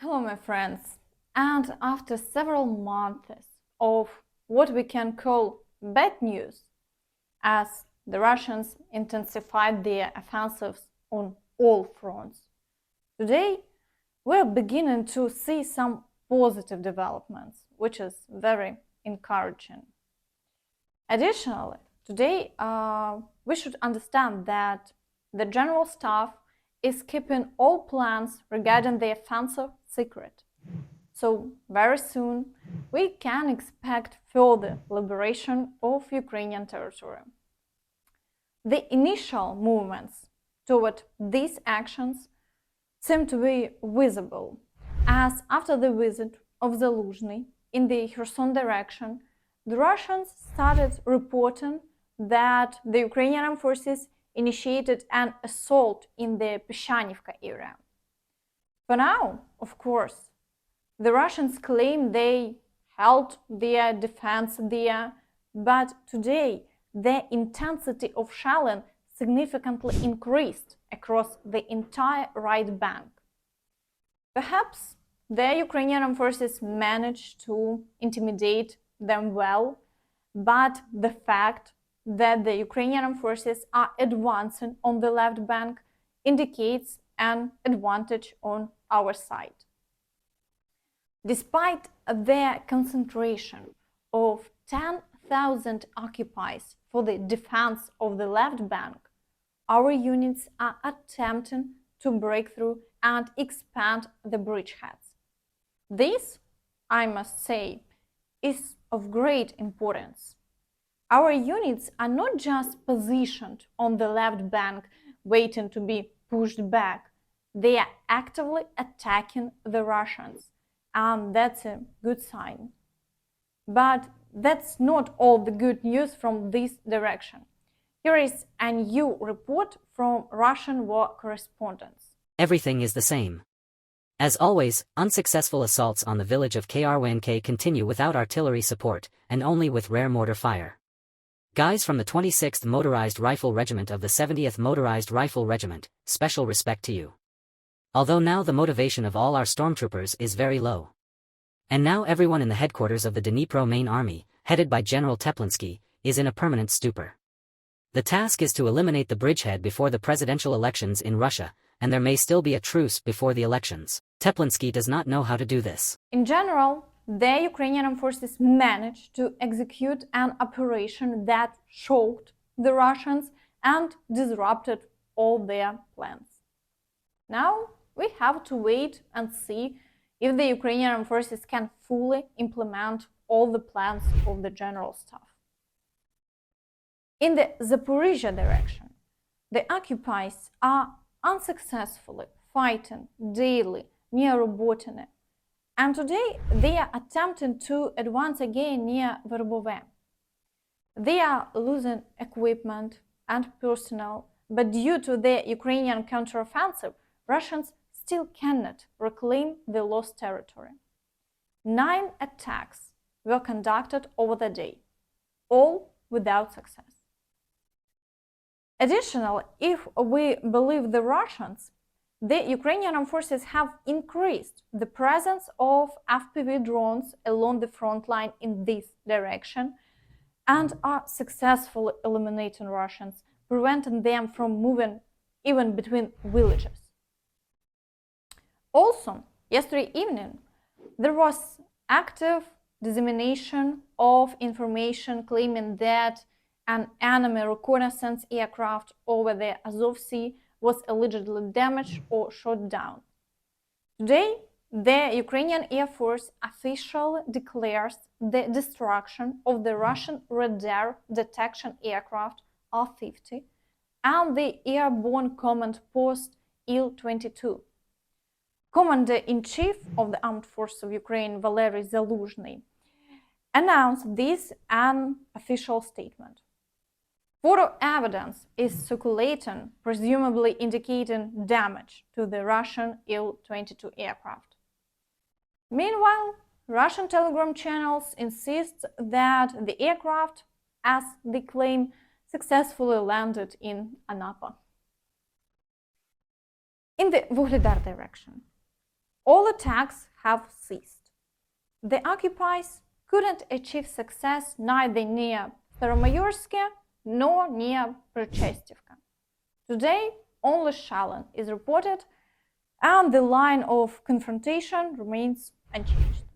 Hello, my friends. And after several months of what we can call bad news, as the Russians intensified their offensives on all fronts, today we're beginning to see some positive developments, which is very encouraging. Additionally, today we should understand that the General Staff is keeping all plans regarding the offensive secret. So very soon we can expect further liberation of Ukrainian territory. The initial movements toward these actions seem to be visible, as after the visit of Zaluzhny in the Kherson direction, the Russians started reporting that the Ukrainian Armed Forces initiated an assault in the Pishchanivka area. For now, of course, the Russians claim they held their defense there, but today the intensity of shelling significantly increased across the entire right bank. Perhaps the Ukrainian Armed Forces managed to intimidate them well, but the fact that the Ukrainian Armed Forces are advancing on the left bank indicates an advantage on our side. Despite their concentration of 10,000 occupiers for the defense of the left bank, our units are attempting to break through and expand the bridgeheads. This, I must say, is of great importance. Our units are not just positioned on the left bank waiting to be pushed back, they are actively attacking the Russians, and that's a good sign. But that's not all the good news from this direction. Here is a new report from Russian war correspondents. Everything is the same. As always, unsuccessful assaults on the village of Krynk continue without artillery support, and only with rare mortar fire. Guys from the 26th Motorized Rifle Regiment of the 70th Motorized Rifle Regiment, special respect to you. Although now the motivation of all our stormtroopers is very low. And now everyone in the headquarters of the Dnipro Main Army, headed by General Teplinsky, is in a permanent stupor. The task is to eliminate the bridgehead before the presidential elections in Russia, and there may still be a truce before the elections. Teplinsky does not know how to do this. In general, the Ukrainian Armed Forces managed to execute an operation that shocked the Russians and disrupted all their plans. Now we have to wait and see if the Ukrainian Armed Forces can fully implement all the plans of the General Staff. In the Zaporizhzhia direction, the occupiers are unsuccessfully fighting daily near Robotyne, and today they are attempting to advance again near Verbove. They are losing equipment and personnel, but due to the Ukrainian counteroffensive, Russians still cannot reclaim the lost territory. 9 attacks were conducted over the day, all without success. Additionally, if we believe the Russians, the Ukrainian Armed Forces have increased the presence of FPV drones along the front line in this direction and are successfully eliminating Russians, preventing them from moving even between villages. Also, yesterday evening, there was active dissemination of information claiming that an enemy reconnaissance aircraft over the Azov Sea was allegedly damaged or shot down. Today, the Ukrainian Air Force officially declares the destruction of the Russian radar detection aircraft A-50 and the airborne command post Il-22. Commander-in-Chief of the Armed Forces of Ukraine, Valery Zaluzhny, announced this in an official statement. Photo evidence is circulating, presumably indicating damage to the Russian Il-22 aircraft. Meanwhile, Russian telegram channels insist that the aircraft, as they claim, successfully landed in Anapa. In the Vuhledar direction, all attacks have ceased. The occupiers couldn't achieve success neither near Pervomaiske nor near Pishchanivka. Today, only Showdown is reported, and the line of confrontation remains unchanged.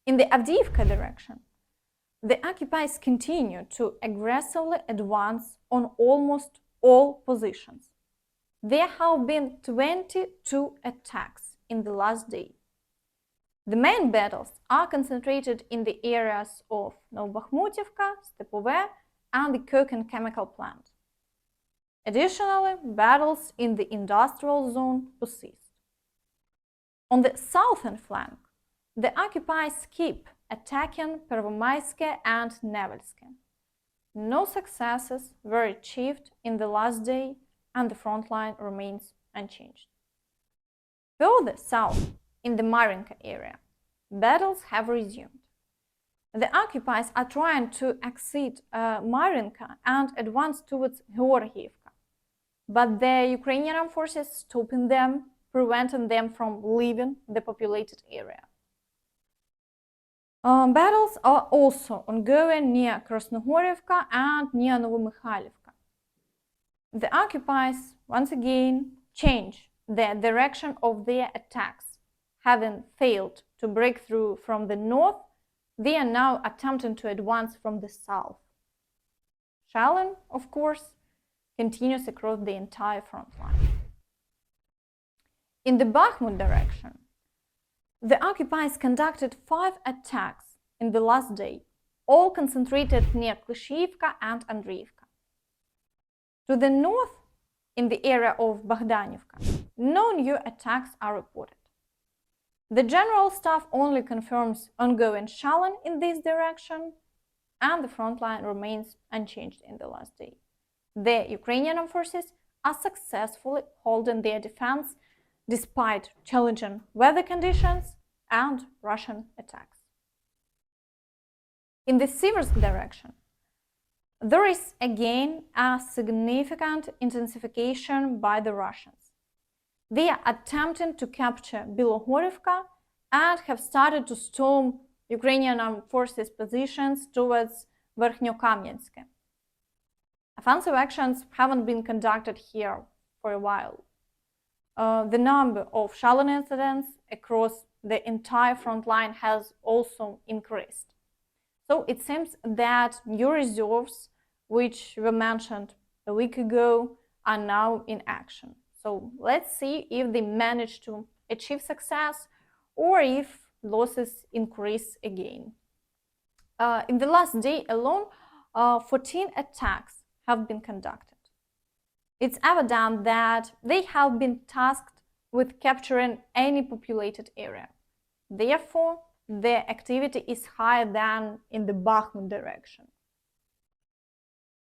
In the Avdiivka direction, the occupiers continue to aggressively advance on almost all positions. There have been 22 attacks in the last day. The main battles are concentrated in the areas of Novobakhmutivka, Stepove, and the coke and chemical plant. Additionally, battles in the industrial zone persist. On the southern flank, the occupiers keep attacking Pervomaiske and Nevelske. No successes were achieved in the last day, and the front line remains unchanged. Further south, in the Marinka area, battles have resumed. The occupiers are trying to exceed Marinka and advance towards Georgiivka, but the Ukrainian Armed Forces stopping them, preventing them from leaving the populated area. Battles are also ongoing near Krasnohorivka and near Novobakhmutivka. The occupiers once again change the direction of their attacks. Having failed to break through from the north, they are now attempting to advance from the south. Showdown, of course, continues across the entire front line. In the Bakhmut direction, the occupiers conducted 5 attacks in the last day, all concentrated near Klishchiivka and Andriivka. To the north, in the area of Bogdanivka, no new attacks are reported. The General Staff only confirms ongoing Showdown in this direction, and the front line remains unchanged in the last day. The Ukrainian Armed Forces are successfully holding their defense despite challenging weather conditions and Russian attacks. In the Siversk direction, there is again a significant intensification by the Russians. They are attempting to capture Bilohorivka and have started to storm Ukrainian Armed Forces positions towards Verkhnyokamyansk. Offensive actions haven't been conducted here for a while. The number of Showdown incidents across the entire front line has also increased. So it seems that new reserves, which were mentioned a week ago, are now in action. So let's see if they manage to achieve success or if losses increase again. In the last day alone, 14 attacks have been conducted. It's evident that they have been tasked with capturing any populated area. Therefore, their activity is higher than in the Bakhmut direction.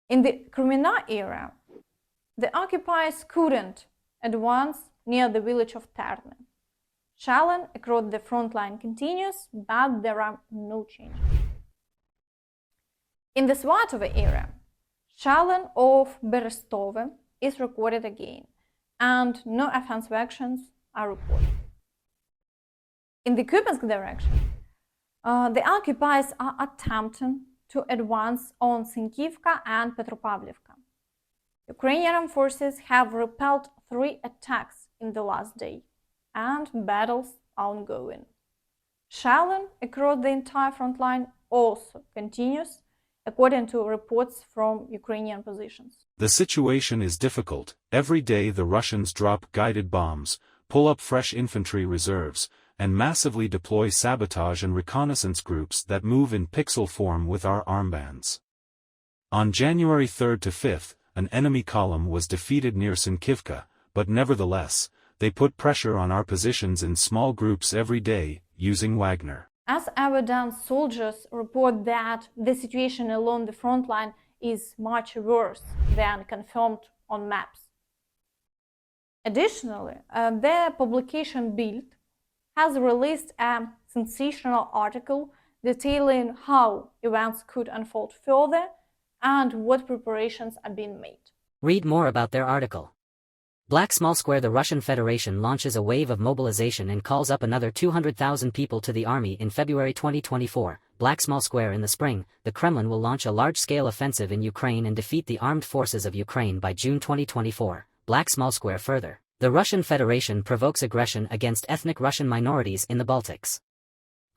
In the Kremina area, the occupiers couldn't advance near the village of Terne. Showdown across the front line continues, but there are no changes. In the Svatove area, Showdown of Berestove is recorded again, and no offensive actions are reported. In the Kupiansk direction, the occupiers are attempting to advance on Synkivka and Petropavlivka. Ukrainian Armed Forces have repelled 3 attacks in the last day, and battles are ongoing. Showdown across the entire front line also continues, according to reports from Ukrainian positions. The situation is difficult. Every day the Russians drop guided bombs, pull up fresh infantry reserves, and massively deploy sabotage and reconnaissance groups that move in pixel form with our armbands. On January 3rd to 5th, an enemy column was defeated near Synkivka, but nevertheless, they put pressure on our positions in small groups every day, using Wagner. As evidence, soldiers report that the situation along the front line is much worse than confirmed on maps. Additionally, the publication Bild has released a sensational article detailing how events could unfold further and what preparations are being made. Read more about their article. Black small square. The Russian Federation launches a wave of mobilization and calls up another 200,000 people to the army in February 2024. Black small square. In the spring, the Kremlin will launch a large-scale offensive in Ukraine and defeat the armed forces of Ukraine by June 2024. Black small square. Further, the Russian Federation provokes aggression against ethnic Russian minorities in the Baltics.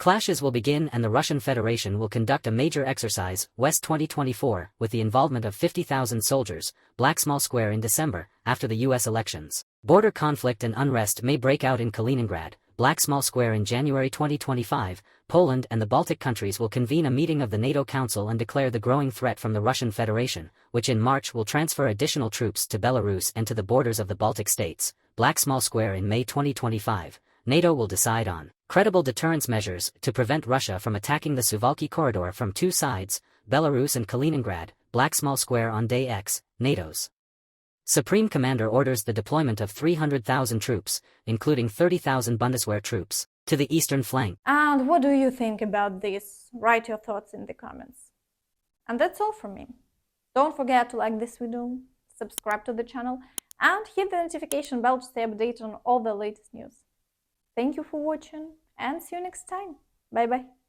Clashes will begin and the Russian Federation will conduct a major exercise, West 2024, with the involvement of 50,000 soldiers, Black small square. In December, after the U.S. elections, border conflict and unrest may break out in Kaliningrad, Black small square. In January 2025, Poland and the Baltic countries will convene a meeting of the NATO Council and declare the growing threat from the Russian Federation, which in March will transfer additional troops to Belarus and to the borders of the Baltic states, Black small square. In May 2025, NATO will decide on credible deterrence measures to prevent Russia from attacking the Suwalki corridor from two sides, Belarus and Kaliningrad, Black small square. On Day X, NATO's Supreme Commander orders the deployment of 300,000 troops, including 30,000 Bundeswehr troops, to the eastern flank. And what do you think about this? Write your thoughts in the comments. And that's all from me. Don't forget to like this video, subscribe to the channel, and hit the notification bell to stay updated on all the latest news. Thank you for watching, and see you next time. Bye bye.